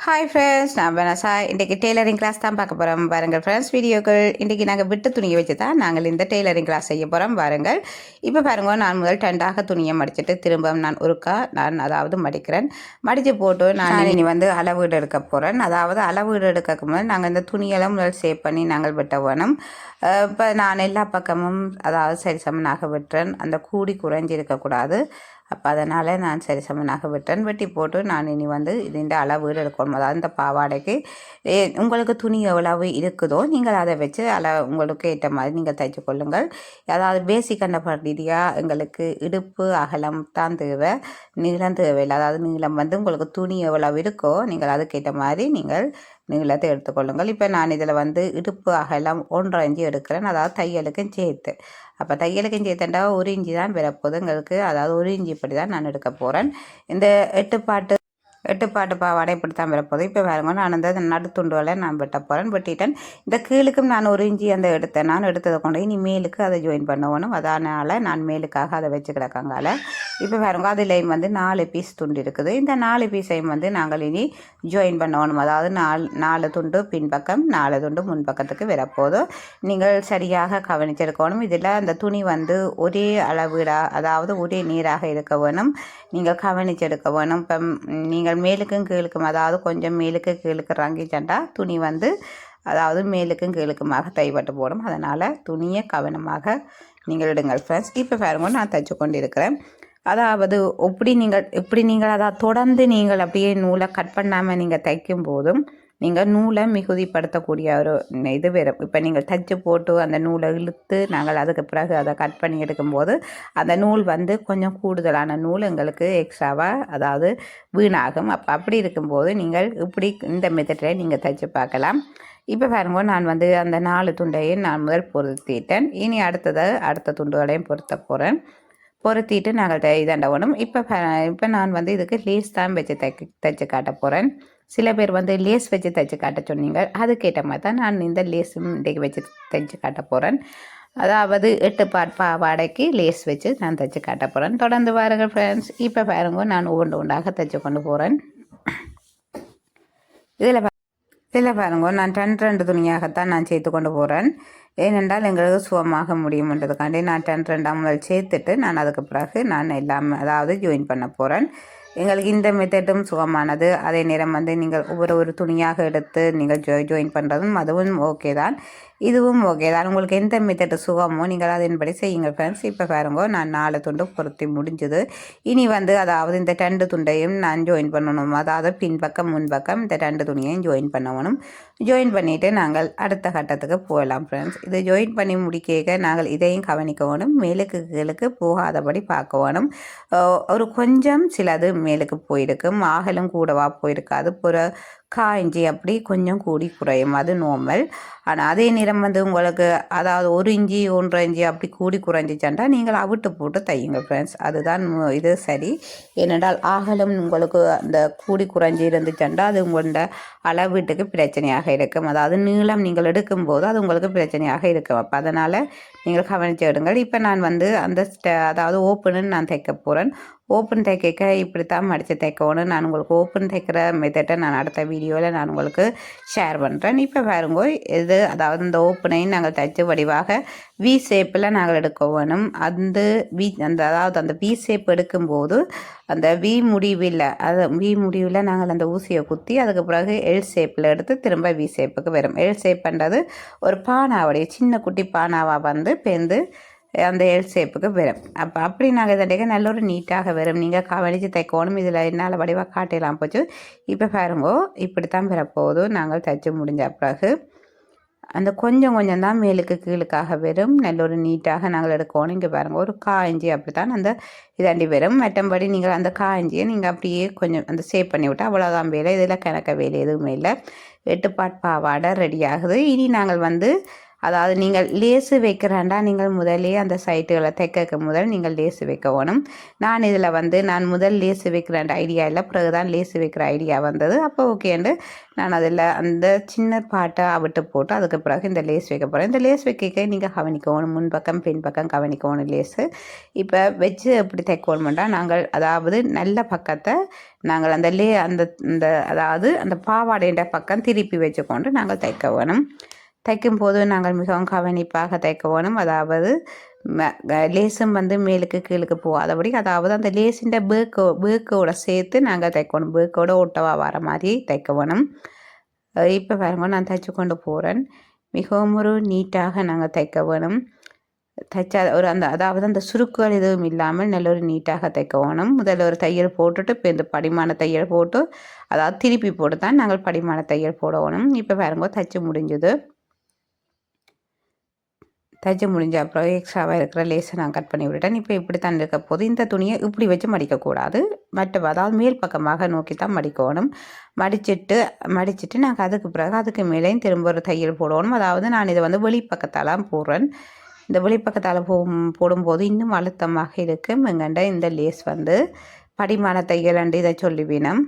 Hi friends, நான் பனசா. இன்றைக்கி tailoring class தான் பார்க்க போகிறோம். பாருங்கள் ஃப்ரெண்ட்ஸ், வீடியோக்கள் இன்றைக்கி நாங்கள் விட்டு துணியை வச்சு தான் நாங்கள் இந்த டெய்லரிங் கிளாஸ் செய்ய போகிறோம். பாருங்கள், இப்போ பாருங்கள், நான் முதல் 2ஆக துணியை மடிச்சுட்டு திரும்ப நான் ஒருக்கா அதாவது மடிக்கிறேன். மடித்து போட்டு நான் இனி அளவீடு எடுக்க போகிறேன். அதாவது அளவீடு எடுக்க முதல் நாங்கள் இந்த துணியெல்லாம் முதல் சேவ் பண்ணி நாங்கள் வெட்ட வேணும். இப்போ நான் எல்லா பக்கமும் அதாவது சரி சமனாக வெட்டுறேன். அந்த கூடி குறைஞ்சி இருக்கக்கூடாது. அப்போ அதனால் நான் சரி சமனாக வெட்டி போட்டு நான் இனி இந்த அளவீடு எடுக்கணும். அதாவது இந்த பாவாடைக்கு உங்களுக்கு துணி எவ்வளவு இருக்குதோ நீங்கள் அதை வச்சு உங்களுக்கு ஏற்ற மாதிரி நீங்கள் தைச்சு கொள்ளுங்கள். அதாவது பேசிக் ரீதியாக எங்களுக்கு இடுப்பு அகலம் தான் தேவை, நீளம் தேவையில்லை. அதாவது நீளம் உங்களுக்கு துணி எவ்வளவு இருக்கோ நீங்கள் அதுக்கேற்ற மாதிரி நீங்கள் நீளத்தை எடுத்துக்கொள்ளுங்கள். இப்போ நான் இதில் இடுப்பு அகலம் 1.5 இன்ச்சு எடுக்கிறேன், அதாவது தையலுக்கும் சேர்த்து. அப்போ தையலுக்கும் சேர்த்துட்டா 1 இன்ச்சு தான் வரப்போகுது எங்களுக்கு. அதாவது 1 இன்ச்சு இப்படி தான் நான் எடுக்க போகிறேன். இந்த எட்டுப்பாட்டு பாவாடை இப்படி தான் வரப்போகுது. இப்போ வேறுங்க நான் அந்த நடுத்துண்டுகளை நான் வெட்ட போகிறேன். வெட்டிட்டேன். இந்த கீழுக்கும் நான் 1 இன்ச்சு எடுத்தேன். நான் எடுத்ததை கொண்டு இனி மேலுக்கு அதை ஜாயின் பண்ணணும். அதனால் நான் மேலுக்காக அதை வச்சு கிடக்காங்கால. இப்போ வேறுங்க அதுலேயும் 4 பீஸ் துண்டு இருக்குது. இந்த 4 பீஸையும் நாங்கள் இனி ஜாயின் பண்ணணும். அதாவது 4 துண்டு பின்பக்கம், 4 துண்டு முன்பக்கத்துக்கு வரப்போதும். நீங்கள் சரியாக கவனிச்செடுக்கணும். இதில் அந்த துணி ஒரே அளவீடாக, அதாவது ஒரே நீராக இருக்க வேணும். நீங்கள் கவனிச்செடுக்க வேணும். இப்போ நீங்கள் மேலுக்கும் கீழுக்கும், அதாவது கொஞ்சம் மேலுக்கு கீழுக்கு ரங்கிச்சண்டா துணி அதாவது மேலுக்கும் கீழுக்குமாக தைப்பட்டு போடும். அதனால் துணியை கவனமாக நீங்கள் எடுங்கள் ஃப்ரெண்ட்ஸ். இப்போ பாருங்க, நான் தைச்சு கொண்டு இருக்கிறேன். அதாவது இப்படி நீங்கள் அதாவது தொடர்ந்து நீங்கள் அப்படியே நூலை கட் பண்ணாமல் நீங்கள் தைக்கும் போதும் நீங்கள் நூலை மிகுதிப்படுத்தக்கூடிய ஒரு இது வரும். இப்போ நீங்கள் தைச்சு போட்டு அந்த நூலை இழுத்து நாங்கள் அதுக்கு பிறகு அதை கட் பண்ணி எடுக்கும்போது அந்த நூல் கொஞ்சம் கூடுதலான நூல் எங்களுக்கு எக்ஸ்ட்ராவாக அதாவது வீணாகும். அப்படி இருக்கும்போது நீங்கள் இப்படி இந்த மெத்தடில் நீங்கள் தைச்சு பார்க்கலாம். இப்போ பாருங்க, நான் அந்த 4 துண்டையும் நான் முதல் பொருத்திட்டேன். இனி அடுத்த துண்டுகளையும் பொருத்த போகிறேன். பொருத்திட்டு நாங்கள் இதாண்டவனும். இப்போ நான் இதுக்கு லேஸ் தான் வச்சு தைச்சு காட்ட போகிறேன். சில பேர் லேஸ் வச்சு தைச்சு காட்ட சொன்னீங்க. அதுக்கேற்ற மாதிரி தான் நான் இந்த லேஸும் இன்றைக்கு வச்சு தைச்சு காட்ட போகிறேன். அதாவது 8 பாவாடைக்கு லேஸ் வச்சு நான் தைச்சு காட்ட போகிறேன். தொடர்ந்து பாருங்கள் ஃப்ரெண்ட்ஸ். இப்போ பாருங்க, நான் ஒன்றாக தைச்சு கொண்டு போகிறேன். இதில் பாருங்க, நான் 2 துணியாகத்தான் நான் சேர்த்து கொண்டு போகிறேன். ஏனென்றால் எங்களுக்கு சுகமாக முடியும்ன்றதுக்காண்டி நான் 2 முதல் சேர்த்துட்டு நான் அதுக்கு பிறகு நான் எல்லாமே அதாவது ஜாயின் பண்ண போகிறேன். எங்களுக்கு இந்த மெத்தடும் சுகமானது. அதே நேரம் நீங்கள் ஒவ்வொரு துணியாக எடுத்து நீங்கள் ஜாயின் பண்ணுறதும் அதுவும் ஓகே தான், இதுவும் ஓகே தான். உங்களுக்கு எந்த மெத்தடு சுகமோ நீங்கள் அதன்படி செய்யுங்க ஃப்ரெண்ட்ஸ். இப்போ பாருங்க, நான் 4 துண்டு பொருத்தி முடிஞ்சது. இனி அதாவது இந்த 2 துண்டையும் நான் ஜாயின் பண்ணணும். அதாவது பின்பக்கம் முன்பக்கம் இந்த 2 துணியையும் ஜாயின் பண்ணணும். ஜாயின் பண்ணிவிட்டு நாங்கள் அடுத்த கட்டத்துக்கு போகலாம் ஃப்ரெண்ட்ஸ். இது ஜாயின் பண்ணி முடிக்க நாங்கள் இதையும் கவனிக்க வேணும். மேலுக்கு கீழுக்கு போகாதபடி பார்க்க வேணும். ஒரு கொஞ்சம் சிலது மேலுக்கு போயிருக்கும், ஆகலும் கூடவா போயிருக்காது. காய்ஞ்சி அப்படி கொஞ்சம் கூடி குறையும், அது நார்மல். ஆனால் அதே நேரம் உங்களுக்கு அதாவது 1 இன்ச்சு 1.5 இன்ச்சு அப்படி கூடி குறைஞ்சிச்சண்டா நீங்கள் அவிட்டு போட்டு தையுங்க ஃப்ரெண்ட்ஸ். அதுதான் இது சரி. ஏனென்றால் ஆகலும் உங்களுக்கு அந்த கூடி குறைஞ்சி இருந்துச்சண்டா அது உங்களோட அளவீட்டுக்கு பிரச்சனையாக இருக்கும். அதாவது நீளம் நீங்கள் எடுக்கும்போது அது உங்களுக்கு பிரச்சனையாக இருக்கும். அப்போ அதனால் நீங்கள் கவனித்து எடுங்கள். இப்போ நான் அந்த அதாவது ஓப்பனுன்னு நான் தைக்க போகிறேன். ஓப்பன் தைக்க இப்படித்தான் மடித்து தைக்கணும். நான் உங்களுக்கு ஓப்பன் தைக்கிற மெத்தட்டை நான் அடுத்த வீடியோவில் நான் உங்களுக்கு ஷேர் பண்ணுறேன். இப்போ பாருங்க, இது அதாவது இந்த ஓப்பனையும் நாங்கள் தைச்சு வடிவாக வி ஷேப்பில் நாங்கள் எடுக்க வேணும். அதாவது அந்த வி ஷேப் எடுக்கும்போது அந்த வி முடிவில் நாங்கள் அந்த ஊசியை குத்தி அதுக்கு பிறகு எல் ஷேப்பில் எடுத்து திரும்ப வி ஷேப்புக்கு வரும். எல் ஷேப் பண்ணுறது ஒரு பானாவுடைய சின்ன குட்டி பானாவாக பேர்ந்து அந்த எல் ஷேப்புக்கு வரும். அப்படி நாங்கள் இதண்டைக்கு நல்ல ஒரு நீட்டாக வரும். நீங்கள் கவனித்து தைக்கணும். இதில் என்னால் வடிவாக காட்டலாம் போச்சு. இப்போ பாருங்கோ, இப்படித்தான் வரப்போகுது. நாங்கள் தைச்சு முடிஞ்ச பிறகு அந்த கொஞ்சம் தான் மேலுக்கு கீழுக்காக வரும். நல்ல ஒரு நீட்டாக நாங்கள் எடுக்கணும். இங்கே பாருங்கள், ஒரு காய்ஞ்சி அப்படி தான் அந்த இதாண்டி வரும். மற்றபடி நீங்கள் அந்த காய்ஞ்சியை நீங்கள் அப்படியே கொஞ்சம் அந்த சேவ் பண்ணி விட்டால் அவ்வளோதான் வேலை. இதில் கணக்க வேலை எதுவுமே இல்லை. 8 பாவாடை ரெடி ஆகுது. இனி நாங்கள் அதாவது நீங்கள் லேஸு வைக்கிறேன்டா நீங்கள் முதலே அந்த சைட்டுகளை தைக்க முதல் நீங்கள் லேஸு வைக்க வேணும். நான் இதில் வந்து நான் முதல் லேஸு வைக்கிறேன் ஐடியா இல்லை, பிறகு தான் லேஸு வைக்கிற ஐடியா வந்தது. அப்போ ஓகேண்டு நான் அதில் அந்த சின்ன பாட்டை விட்டு போட்டு அதுக்கு பிறகு இந்த லேஸ் வைக்க போகிறேன். இந்த லேஸ் வைக்க நீங்கள் கவனிக்கணும், முன்பக்கம் பின்பக்கம் கவனிக்கணும் லேஸு. இப்போ வச்சு எப்படி தைக்கணுமெண்டா நாங்கள் அதாவது நல்ல பக்கத்தை நாங்கள் அந்த இந்த அதாவது அந்த பாவாடைன்ற பக்கம் திருப்பி வச்சுக்கொண்டு நாங்கள் தைக்க வேணும். தைக்கும்போது நாங்கள் மிகவும் கவனிப்பாக தைக்க வேணும். அதாவது லேஸும் வந்து மேலுக்கு கீழுக்கு போகாதபடி, அதாவது அந்த லேஸின் பேக்கோட சேர்த்து நாங்கள் தைக்கணும், பேக்கோட ஒட்டவா வர மாதிரி தைக்க வேணும். இப்போ பாருங்க நான் தைச்சு கொண்டு போகிறேன். மிகவும் ஒரு நீட்டாக நாங்கள் தைக்க வேணும். தைச்சா ஒரு அதாவது அந்த சுருக்குகள் எதுவும் இல்லாமல் நல்ல ஒரு நீட்டாக தைக்க வேணும். முதல்ல ஒரு தையல் போட்டுட்டு இப்போ இந்த படிமான தையல் போட்டு அதாவது திருப்பி போட்டு தான் நாங்கள் படிமான தையல் போடணும். இப்போ பாருங்க தைச்சு முடிஞ்சது. தைச்சு முடிஞ்ச அப்புறம் எக்ஸ்ட்ராவாக இருக்கிற லேஸை நான் கட் பண்ணி விட்டுட்டேன். இப்போ இப்படி தான் இருக்க போது இந்த துணியை இப்படி வச்சு மடிக்கக்கூடாது, அதாவது மேல் பக்கமாக நோக்கி தான் மடிக்கணும். மடிச்சுட்டு நாங்கள் அதுக்கு பிறகு அதுக்கு மேலேயும் திரும்ப ஒரு தையல் போடணும். அதாவது நான் இதை வந்து வெளிப்பக்கத்தால் போடுறேன். இந்த வெளிப்பக்கத்தால் போடும்போது இன்னும் அழுத்தமாக இருக்கும். எங்கண்ட இந்த லேஸ் வந்து படிமான தையல் அண்டு இதை சொல்லிவினம்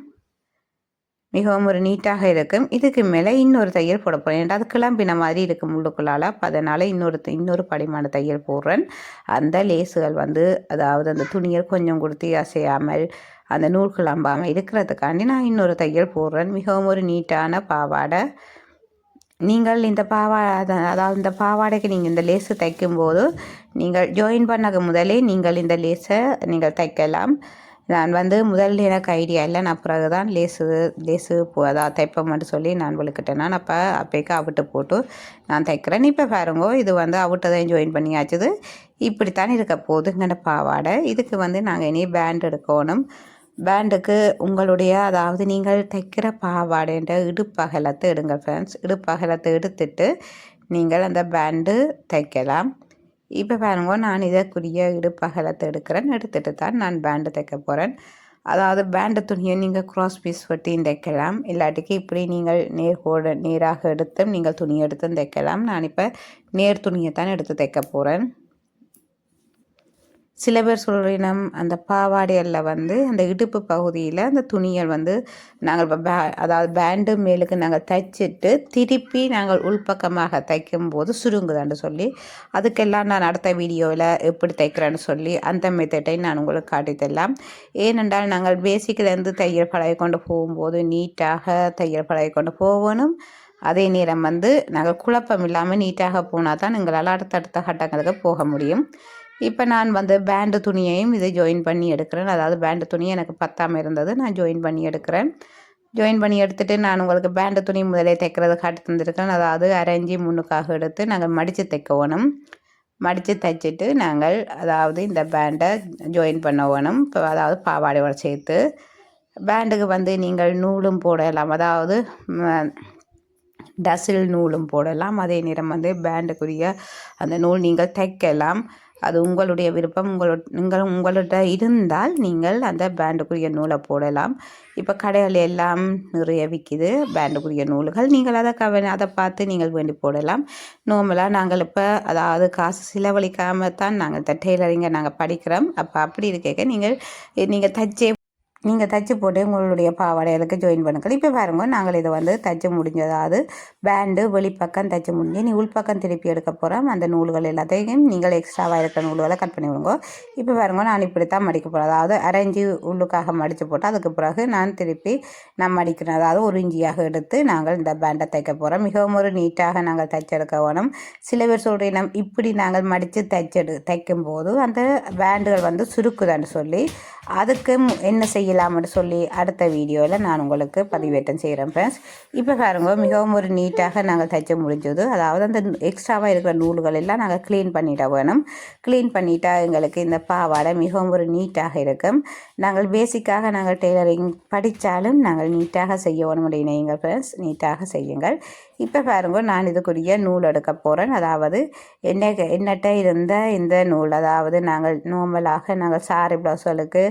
மிகவும் ஒரு நீட்டாக இருக்கும். இதுக்கு மேலே இன்னொரு தையல் போட போகிறேன். ஏன்னா அது கிளம்பின மாதிரி இருக்கும் உள்ளுக்குள்ளால். அப்போ அதனால் இன்னொரு படிமான தையல் போடுறேன். அந்த லேஸுகள் வந்து அதாவது அந்த துணியை கொஞ்சம் கொடுத்து அசையாமல் அந்த நூல் கிளம்பாமல் இருக்கிறதுக்காண்டி நான் இன்னொரு தையல் போடுறேன். மிகவும் ஒரு நீட்டான பாவாடை. நீங்கள் இந்த அதாவது இந்த பாவாடைக்கு நீங்கள் இந்த லேஸு தைக்கும்போது நீங்கள் ஜாயின் பண்ண முதலே நீங்கள் இந்த லேஸை நீங்கள் தைக்கலாம். நான் வந்து முதல்ல எனக்கு ஐடியா இல்லை, நான் பிறகு தான் லேஸு அதாவது தைப்போம்னு சொல்லி நான் விழுக்கிட்டேன். நான் அப்போக்கா அவிட்டு போட்டு நான் தைக்கிறேன். இப்போ பாருங்கோ இது வந்து அவிட்டதையும் ஜாயின் பண்ணியாச்சுது. இப்படித்தான் இருக்க போதுங்கிற பாவாடை. இதுக்கு வந்து நாங்கள் இனி பேண்ட் எடுக்கணும். பேண்டுக்கு உங்களுடைய அதாவது நீங்கள் தைக்கிற பாவாடைன்ற இடுப்பகலத்தை எடுங்க ஃப்ரெண்ட்ஸ். இடுப்பகலத்தை எடுத்துட்டு நீங்கள் அந்த பேண்டு தைக்கலாம். இப்போ பாருங்க நான் இதற்குரிய இடுப்பகலத்தை எடுத்துட்டு தான் நான் பேண்டு தைக்க போகிறேன். அதாவது பேண்டு துணியை நீங்கள் க்ராஸ் பீஸ் வெட்டியும் தைக்கலாம், இல்லாட்டிக்கு இப்படி நீங்கள் நேராக எடுத்தும் நீங்கள் துணியை எடுத்தும் தைக்கலாம். நான் இப்போ நேர் துணியை தான் எடுத்து தைக்க போகிறேன். சில பேர் சொல்கிறோம் அந்த பாவாடையில் வந்து அந்த இடுப்பு பகுதியில் அந்த துணிகள் வந்து நாங்கள் இப்போ அதாவது பேண்டு மேலுக்கு நாங்கள் தைச்சிட்டு திருப்பி நாங்கள் உள்பக்கமாக தைக்கும்போது சுருங்குதான்னு சொல்லி, அதுக்கெல்லாம் நான் அடுத்த வீடியோவில் எப்படி தைக்கிறேன்னு சொல்லி அந்த மெத்தட்டை நான் உங்களுக்கு காட்டித்தரலாம். ஏனென்றால் நாங்கள் பேசிக்கிலேருந்து தையல் பழகி கொண்டு போகும்போது நீட்டாக தையல் பழகி கொண்டு போகணும். அதே நேரம் வந்து நாங்கள் குழப்பம் இல்லாமல் நீட்டாக போனால் தான் எங்களால் அடுத்தடுத்த கட்டங்களுக்கு போக முடியும். இப்போ நான் வந்து பேண்டு துணியையும் இதை ஜாயின் பண்ணி எடுக்கிறேன். அதாவது பேண்டு துணி எனக்கு பத்தாமல் இருந்தது, நான் ஜாயின் பண்ணி எடுக்கிறேன். ஜாயின் பண்ணி எடுத்துகிட்டு நான் உங்களுக்கு பேண்டு துணி முதலே தைக்கிறது காட்டி தந்திருக்கேன். அதாவது அரைஞ்சி முன்னுக்காக எடுத்து நாங்கள் மடித்து தைக்கணும். மடித்து தைச்சிட்டு நாங்கள் அதாவது இந்த பேண்டை ஜாயின் பண்ண வேணும். இப்போ அதாவது பாவாடையோட சேர்த்து பேண்டுக்கு வந்து நீங்கள் நூலும் போடலாம், அதாவது டசில் நூலும் போடலாம். அதே நேரம் வந்து பேண்டுக்குரிய அந்த நூல் நீங்கள் தைக்கலாம். அது உங்களுடைய விருப்பம். உங்கள்கிட்ட இருந்தால் நீங்கள் அந்த பேண்டுக்குரிய நூலை போடலாம். இப்போ கடையில் எல்லாம் நிறைய விற்கிது பேண்டுக்குரிய நூல்கள். நீங்கள் அதை பார்த்து நீங்கள் வேண்டி போடலாம். நார்மலாக நாங்கள் இப்போ அதாவது காசு செலவழிக்காமல் தான் நாங்கள் இந்த டெய்லரிங்கை நாங்கள் படிக்கிறோம். அப்போ அப்படி இருக்க நீங்கள் தைச்சி போட்டு உங்களுடைய பாவாடைகளுக்கு ஜாயின் பண்ணுங்கள். இப்போ பாருங்க நாங்கள் இதை வந்து தைச்சி முடிஞ்சதாவது பேண்டு வெளிப்பக்கம் தைச்சி முடிஞ்சு நீ உள்பக்கம் திருப்பி எடுக்க போகிறோம். அந்த நூல்கள் எல்லாத்தையும் நீங்கள் எக்ஸ்ட்ராவாக இருக்கிற நூல்களை கட் பண்ணி விடுங்க. இப்போ பாருங்க நான் இப்படி தான் மடிக்க போகிறேன். அதாவது அரைஞ்சி உள்ளுக்காக மடித்து போட்டு அதுக்கு பிறகு நான் திருப்பி மடிக்கிறேன். அதாவது ஒரு இஞ்சியாக எடுத்து நாங்கள் இந்த பேண்டை தைக்க போகிறோம். மிகவும் ஒரு நீட்டாக நாங்கள் தைச்செடுக்க வேணும். சில பேர் சொல்கிறேன் இப்படி நாங்கள் மடித்து தைக்கும்போது அந்த பேண்டுகள் வந்து சுருக்குதான்னு சொல்லி அதுக்கு என்ன செய்யலாம்னு சொல்லி அடுத்த வீடியோவில் நான் உங்களுக்கு பதிவேற்றம் செய்கிறேன் ஃப்ரெண்ட்ஸ். இப்போ பாருங்க மிகவும் ஒரு நீட்டாக நாங்கள் தைச்ச முடிஞ்சது. அதாவது அந்த எக்ஸ்ட்ராவாக இருக்கிற நூல்கள் எல்லாம் நாங்கள் க்ளீன் பண்ணிட வேணும். க்ளீன் பண்ணிட்டா எங்களுக்கு இந்த பாவாடை மிகவும் ஒரு நீட்டாக இருக்கும். நாங்கள் பேசிக்காக நாங்கள் டெய்லரிங் படித்தாலும் நாங்கள் நீட்டாக செய்ய வேணும் அப்படின்னீங்க ஃப்ரெண்ட்ஸ், நீட்டாக செய்யுங்கள். இப்போ பாருங்க நான் இதுக்குரிய நூல் எடுக்க போகிறேன். அதாவது என்னட்ட இருந்த இந்த நூல், அதாவது நாங்கள் நார்மலாக நாங்கள் சாரி ப்ளவுஸ்களுக்கு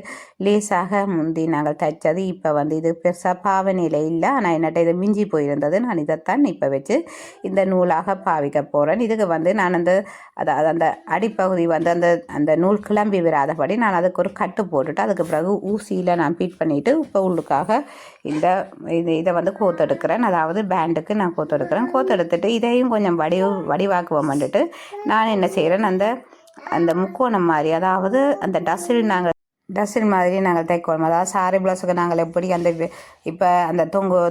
லேஸாக முந்தி நாங்கள் தைச்சது. இப்போ வந்து இது பெருசாக பாவனையில் இல்லை, ஆனால் என்னட்ட இது மிஞ்சி போயிருந்தது. நான் இதைத்தான் இப்போ வச்சு இந்த நூலாக பாவிக்க போகிறேன். இதுக்கு வந்து நான் அதாவது அந்த அடிப்பகுதி வந்து அந்த நூல் கிளம்பி விடாதபடி நான் அதுக்கு ஒரு கட்டு போட்டுட்டு அதுக்கு பிறகு ஊசியில் நான் பீட் பண்ணிவிட்டு இப்போ உள்ளுக்காக இதை வந்து கோத்தெடுக்கிறேன். அதாவது பேண்டுக்கு நான் கோத்தெடுக்கிறேன். கோத்தெடுத்துட்டு இதையும் கொஞ்சம் வடிவாக்குவோம் வந்துட்டு நான் என்ன செய்கிறேன், அந்த முக்கோணம் மாதிரி, அதாவது அந்த டசில் மாதிரி நாங்கள் தைக்கணும். அதாவது சாரி ப்ளவுஸுக்கு நாங்கள் எப்படி இப்போ அந்த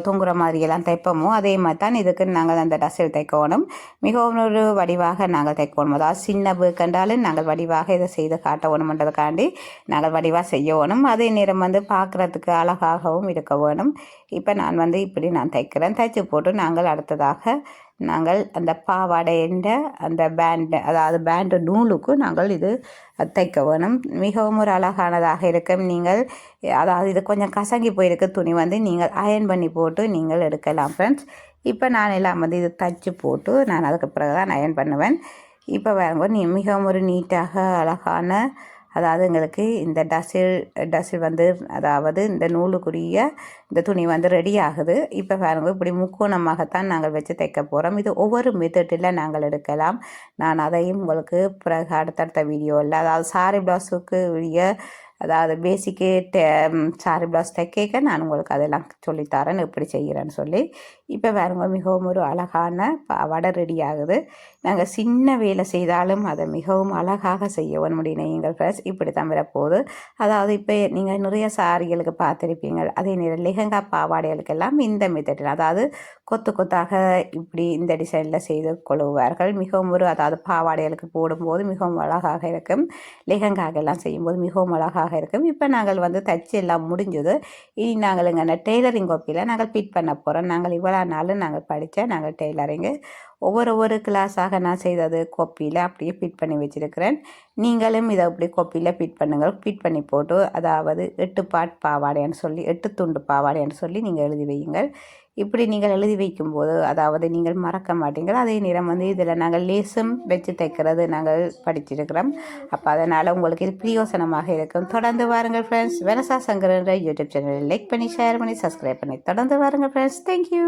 தொங்குற மாதிரியெல்லாம் தைப்போமோ அதே மாதிரி தான் இதுக்கு நாங்கள் அந்த டசில் தைக்கணும். மிகவும் ஒரு வடிவாக நாங்கள் தைக்கணும். அதாவது சின்ன கண்டாலும் நாங்கள் வடிவாக இதை செய்து காட்டணுன்றதுக்காண்டி நாங்கள் வடிவாக செய்யணும். அதே நேரம் வந்து பார்க்குறதுக்கு அழகாகவும் இருக்க வேணும். இப்போ நான் வந்து இப்படி நான் தைக்கிறேன். தைச்சி போட்டு நாங்கள் அடுத்ததாக அந்த பாவாடைன்ற அந்த பேண்டு, அதாவது பேண்டு நூலுக்கு நாங்கள் இது தைக்க வேணும். மிகவும் ஒரு அழகானதாக இருக்கும். நீங்கள் அதாவது இது கொஞ்சம் கசங்கி போயிருக்கு துணி வந்து நீங்கள் அயன் பண்ணி போட்டு நீங்கள் எடுக்கலாம் ஃப்ரெண்ட்ஸ். இப்போ நான் எல்லாம் வந்து இது தைச்சி போட்டு நான் அதுக்கு பிறகு தான் அயன் பண்ணுவேன். இப்போ வேறு மிகவும் ஒரு நீட்டாக அழகான, அதாவது எங்களுக்கு இந்த டசில் வந்து அதாவது இந்த நூலுக்குரிய இந்த துணி வந்து ரெடி ஆகுது. இப்போ பாருங்க இப்படி முக்கோணமாகத்தான் நாங்கள் வச்சு தைக்க போகிறோம். இது ஒவ்வொரு மெத்தடில் நாங்கள் எடுக்கலாம். நான் அதையும் உங்களுக்கு பிறகு அடுத்தடுத்த வீடியோவில், அதாவது சாரி ப்ளவுஸுக்கு உரிய அதாவது பேசிக்கே சாரி ப்ளவுஸ் தைக்க நான் உங்களுக்கு அதெல்லாம் சொல்லித்தரேன் எப்படி செய்கிறேன்னு சொல்லி. இப்போ பாருங்க மிகவும் ஒரு அழகான பாவாடை ரெடி ஆகுது. நாங்கள் சின்ன வேலை செய்தாலும் அதை மிகவும் அழகாக செய்ய முடியும் நீங்கள் ஃப்ரெண்ட்ஸ். இப்படி தான் வரப்போகுது. அதாவது இப்போ நீங்கள் நிறைய சாரிகளுக்கு பார்த்துருப்பீங்க. அதே நேரம் லெஹங்கா பாவாடைகளுக்கெல்லாம் இந்த மெத்தடில், அதாவது கொத்து கொத்தாக இப்படி இந்த டிசைனில் செய்து கொள்ளுவார்கள். மிகவும் ஒரு, அதாவது பாவாடைகளுக்கு போடும்போது மிகவும் அழகாக இருக்கும். லெஹங்காக்கெல்லாம் செய்யும்போது மிகவும் அழகாக இருக்கும். இப்போ நாங்கள் வந்து தச்சு எல்லாம் முடிஞ்சது. இனி நாங்கள் எங்கள் டெய்லரிங் கோப்பியில் நாங்கள் ஃபிட் பண்ண போகிறோம். நாங்கள் இவ்வளோ நாளும் நாங்கள் படித்த நாங்கள் டெய்லரிங்கு ஒவ்வொரு கிளாஸாக நான் செய்தது கோப்பியில் அப்படியே ஃபிட் பண்ணி வச்சுருக்கிறேன். நீங்களும் இதை அப்படி கோப்பியில் ஃபிட் பண்ணுங்கள். ஃபிட் பண்ணி போட்டு அதாவது 8 பாட் பாவாடைன்னு சொல்லி 8 துண்டு பாவாடைன்னு சொல்லி நீங்கள் எழுதி வையுங்கள். இப்படி நீங்கள் எழுதி வைக்கும்போது அதாவது நீங்கள் மறக்க மாட்டீங்கள். அதே நேரம் வந்து இதில் நாங்கள் லேசும் வச்சு தைக்கிறது நாங்கள் படிச்சிருக்கிறோம். அப்போ அதனால் உங்களுக்கு இது பிரயோசனமாக இருக்கும். தொடர்ந்து வாருங்கள் ஃப்ரெண்ட்ஸ். வெனசா சங்கரன்ற யூடியூப் சேனலை லைக் பண்ணி ஷேர் பண்ணி சப்ஸ்கிரைப் பண்ணி தொடர்ந்து வாருங்கள் ஃப்ரெண்ட்ஸ். தேங்க்யூ.